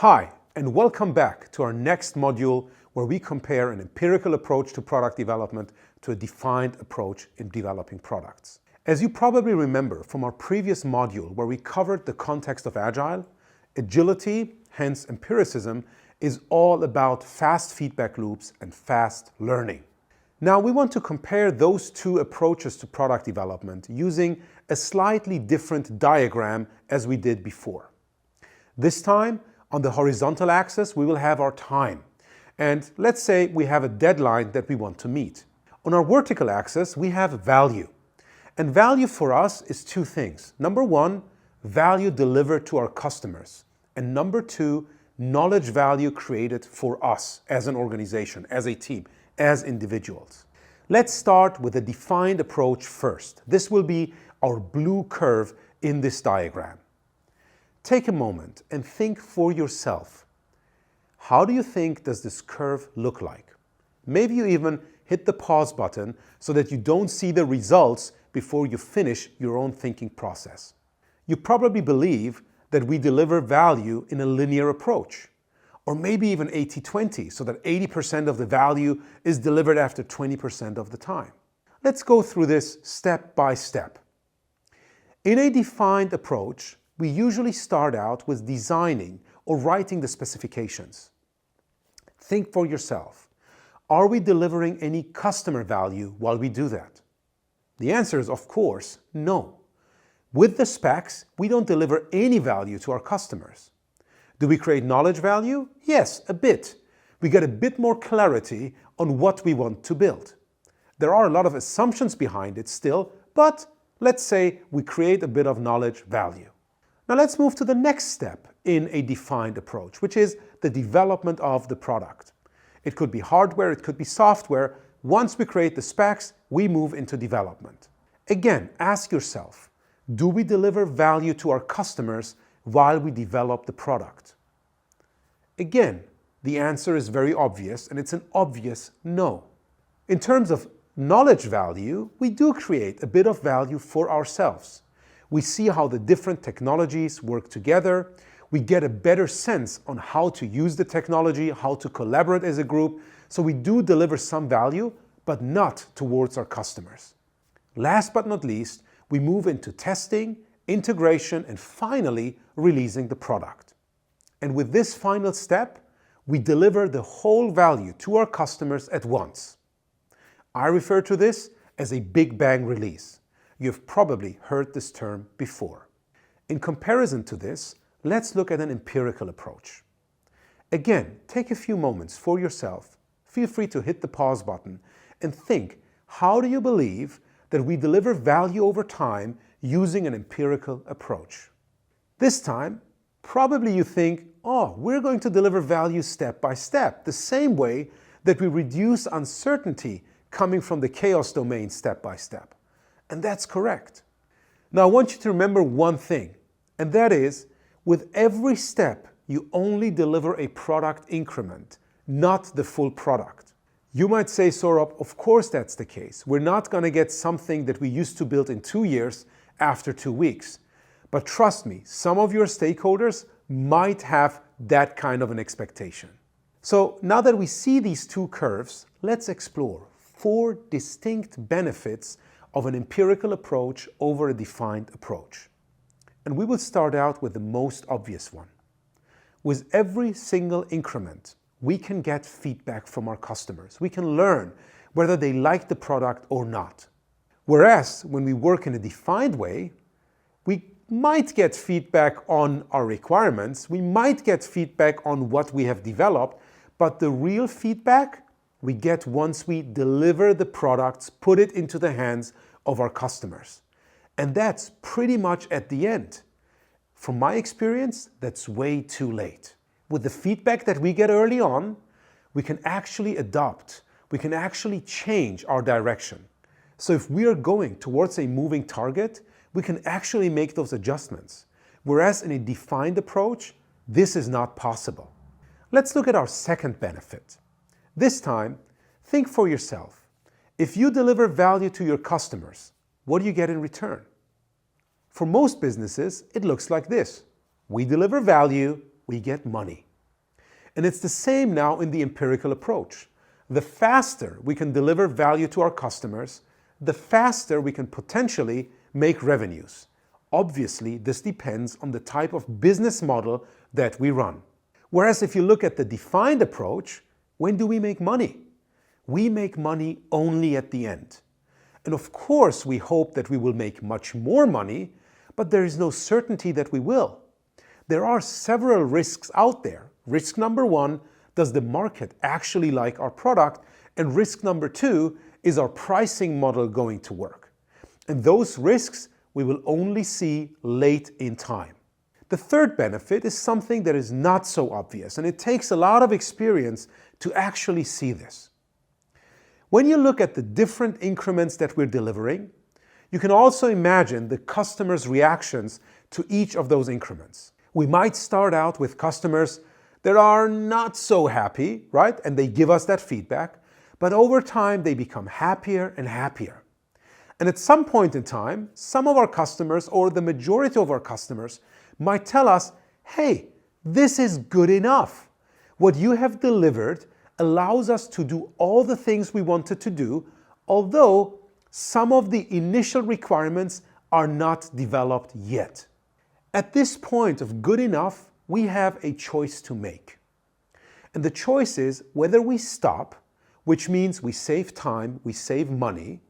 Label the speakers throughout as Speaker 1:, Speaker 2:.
Speaker 1: Hi, and welcome back to our next module where we compare an empirical approach to product development to a defined approach in developing products. As you probably remember from our previous module where we covered the context of Agile, agility, hence empiricism, is all about fast feedback loops and fast learning. Now we want to compare those two approaches to product development using a slightly different diagram as we did before. This time, on the horizontal axis, we will have our time. And let's say we have a deadline that we want to meet. On our vertical axis, we have value. And value for us is two things. Number one, value delivered to our customers. And number two, knowledge value created for us as an organization, as a team, as individuals. Let's start with a defined approach first. This will be our blue curve in this diagram. Take a moment and think for yourself. How do you think does this curve look like? Maybe you even hit the pause button so that you don't see the results before you finish your own thinking process. You probably believe that we deliver value in a linear approach, or maybe even 80-20, so that 80% of the value is delivered after 20% of the time. Let's go through this step by step. In a defined approach, we usually start out with designing or writing the specifications. Think for yourself. Are we delivering any customer value while we do that? The answer is, of course, no. With the specs, we don't deliver any value to our customers. Do we create knowledge value? Yes, a bit. We get a bit more clarity on what we want to build. There are a lot of assumptions behind it still, but let's say we create a bit of knowledge value. Now let's move to the next step in a defined approach, which is the development of the product. It could be hardware, it could be software. Once we create the specs, we move into development. Again, ask yourself, do we deliver value to our customers while we develop the product? Again, the answer is very obvious, and it's an obvious no. In terms of knowledge value, we do create a bit of value for ourselves. We see how the different technologies work together. We get a better sense on how to use the technology, how to collaborate as a group. So we do deliver some value, but not towards our customers. Last but not least, we move into testing, integration, and finally releasing the product. And with this final step, we deliver the whole value to our customers at once. I refer to this as a Big Bang release. You've probably heard this term before. In comparison to this, let's look at an empirical approach. Again, take a few moments for yourself. Feel free to hit the pause button and think, how do you believe that we deliver value over time using an empirical approach? This time, probably you think, oh, we're going to deliver value step by step, the same way that we reduce uncertainty coming from the chaos domain step by step. And that's correct. Now I want you to remember one thing, and that is, with every step, you only deliver a product increment, not the full product. You might say, Saurabh, of course that's the case. We're not going to get something that we used to build in 2 years after 2 weeks. But trust me, some of your stakeholders might have that kind of an expectation. So now that we see these two curves, let's explore 4 distinct benefits of an empirical approach over a defined approach. And we will start out with the most obvious one. With every single increment, we can get feedback from our customers. We can learn whether they like the product or not. Whereas when we work in a defined way, we might get feedback on our requirements, we might get feedback on what we have developed, but the real feedback we get once we deliver the products, put it into the hands of our customers. And that's pretty much at the end. From my experience, that's way too late. With the feedback that we get early on, we can actually adopt, we can actually change our direction. So if we are going towards a moving target, we can actually make those adjustments. Whereas in a defined approach, this is not possible. Let's look at our second benefit. This time, think for yourself. If you deliver value to your customers, what do you get in return? For most businesses, it looks like this. We deliver value, we get money. And it's the same now in the empirical approach. The faster we can deliver value to our customers, the faster we can potentially make revenues. Obviously, this depends on the type of business model that we run. Whereas if you look at the defined approach, when do we make money? We make money only at the end. And of course, we hope that we will make much more money, but there is no certainty that we will. There are several risks out there. Risk number one, does the market actually like our product? And risk number two, is our pricing model going to work? And those risks we will only see late in time. The third benefit is something that is not so obvious, and it takes a lot of experience to actually see this. When you look at the different increments that we're delivering, you can also imagine the customer's reactions to each of those increments. We might start out with customers that are not so happy, right? And they give us that feedback, but over time they become happier and happier. And at some point in time, some of our customers or the majority of our customers might tell us, hey, this is good enough. What you have delivered allows us to do all the things we wanted to do, although some of the initial requirements are not developed yet. At this point of good enough, we have a choice to make. And the choice is whether we stop, which means we save time, we save money,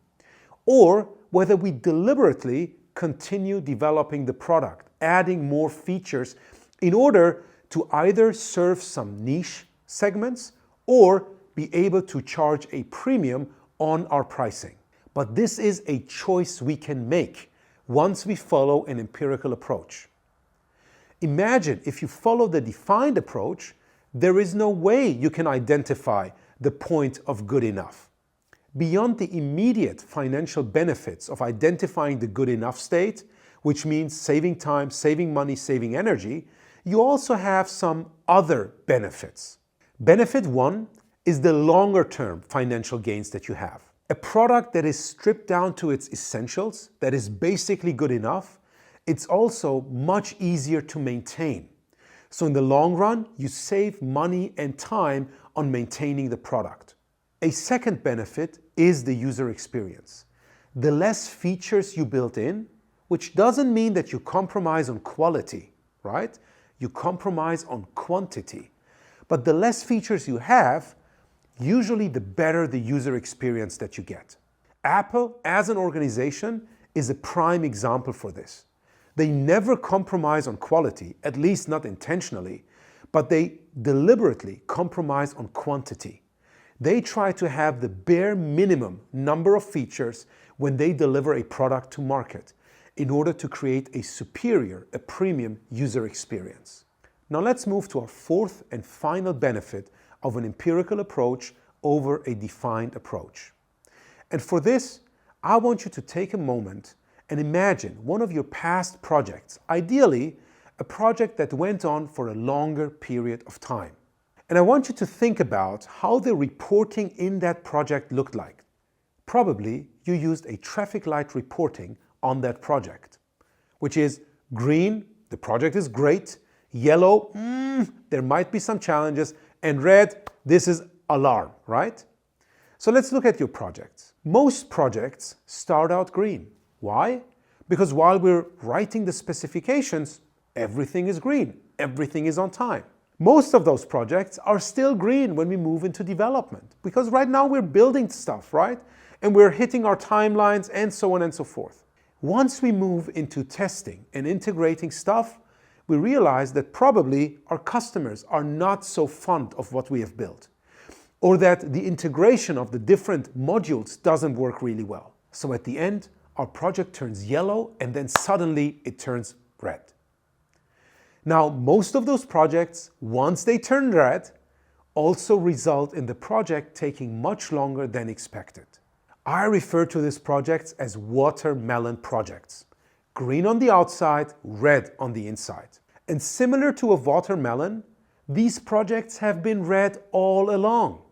Speaker 1: or whether we deliberately continue developing the product, adding more features in order to either serve some niche segments or be able to charge a premium on our pricing. But this is a choice we can make once we follow an empirical approach. Imagine if you follow the defined approach, there is no way you can identify the point of good enough. Beyond the immediate financial benefits of identifying the good enough state, which means saving time, saving money, saving energy, you also have some other benefits. Benefit one is the longer-term financial gains that you have. A product that is stripped down to its essentials, that is basically good enough, it's also much easier to maintain. So in the long run, you save money and time on maintaining the product. A second benefit is the user experience. The less features you build in, which doesn't mean that you compromise on quality, right? You compromise on quantity. But the less features you have, usually the better the user experience that you get. Apple, as an organization, is a prime example for this. They never compromise on quality, at least not intentionally, but they deliberately compromise on quantity. They try to have the bare minimum number of features when they deliver a product to market in order to create a superior, a premium user experience. Now let's move to our fourth and final benefit of an empirical approach over a defined approach. And for this, I want you to take a moment and imagine one of your past projects, ideally a project that went on for a longer period of time. And I want you to think about how the reporting in that project looked like. Probably you used a traffic light reporting on that project, which is green, the project is great, yellow, there might be some challenges, and red, this is alarm, right? So let's look at your projects. Most projects start out green. Why? Because while we're writing the specifications, everything is green, everything is on time. Most of those projects are still green when we move into development, because right now we're building stuff, right? And we're hitting our timelines and so on and so forth. Once we move into testing and integrating stuff, we realize that probably our customers are not so fond of what we have built, or that the integration of the different modules doesn't work really well. So at the end, our project turns yellow and then suddenly it turns red. Now, most of those projects, once they turn red, also result in the project taking much longer than expected. I refer to these projects as watermelon projects. Green on the outside, red on the inside. And similar to a watermelon, these projects have been red all along.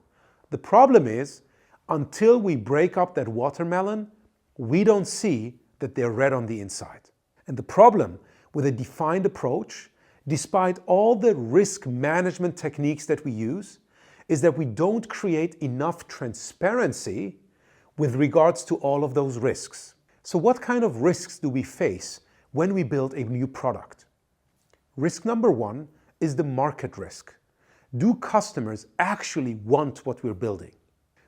Speaker 1: The problem is, until we break up that watermelon, we don't see that they're red on the inside. And the problem with a defined approach despite all the risk management techniques that we use, is that we don't create enough transparency with regards to all of those risks. So what kind of risks do we face when we build a new product? Risk number one is the market risk. Do customers actually want what we're building?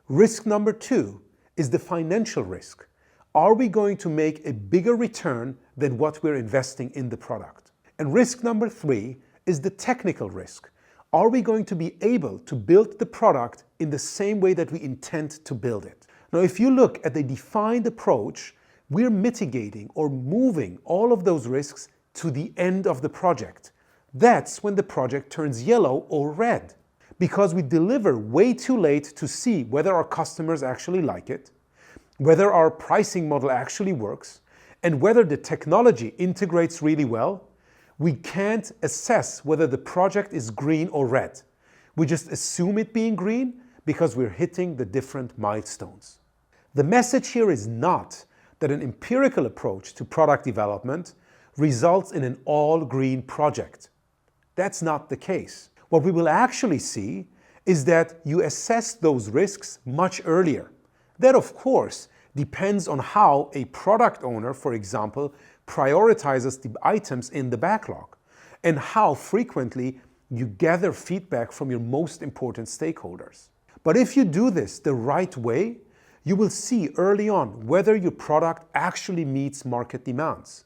Speaker 1: Risk number two is the financial risk. Are we going to make a bigger return than what we're investing in the product? And risk number three is the technical risk. Are we going to be able to build the product in the same way that we intend to build it? Now, if you look at the defined approach, we're mitigating or moving all of those risks to the end of the project. That's when the project turns yellow or red, because we deliver way too late to see whether our customers actually like it, whether our pricing model actually works, and whether the technology integrates really well. We can't assess whether the project is green or red. We just assume it being green because we're hitting the different milestones. The message here is not that an empirical approach to product development results in an all-green project. That's not the case. What we will actually see is that you assess those risks much earlier. That, of course, depends on how a product owner, for example, prioritizes the items in the backlog and how frequently you gather feedback from your most important stakeholders. But if you do this the right way, you will see early on whether your product actually meets market demands.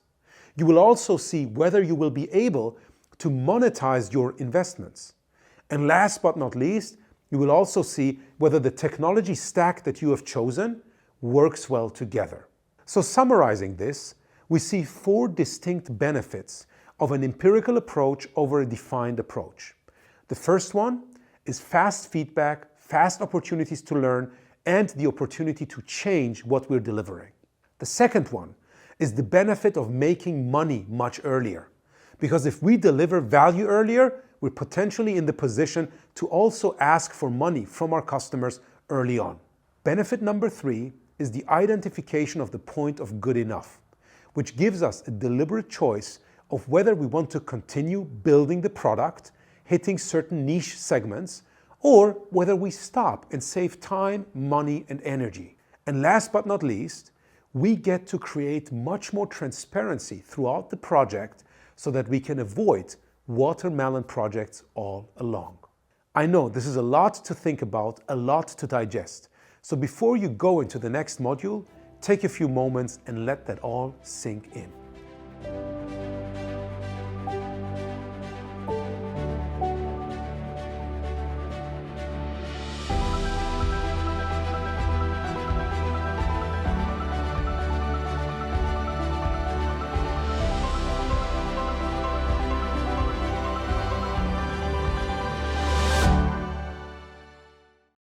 Speaker 1: You will also see whether you will be able to monetize your investments. And last but not least, you will also see whether the technology stack that you have chosen works well together. So summarizing this, we see 4 distinct benefits of an empirical approach over a defined approach. The first one is fast feedback, fast opportunities to learn, and the opportunity to change what we're delivering. The second one is the benefit of making money much earlier. Because if we deliver value earlier, we're potentially in the position to also ask for money from our customers early on. Benefit number 3 is the identification of the point of good enough, which gives us a deliberate choice of whether we want to continue building the product, hitting certain niche segments, or whether we stop and save time, money, and energy. And last but not least, we get to create much more transparency throughout the project so that we can avoid watermelon projects all along. I know this is a lot to think about, a lot to digest. So before you go into the next module, take a few moments and let that all sink in.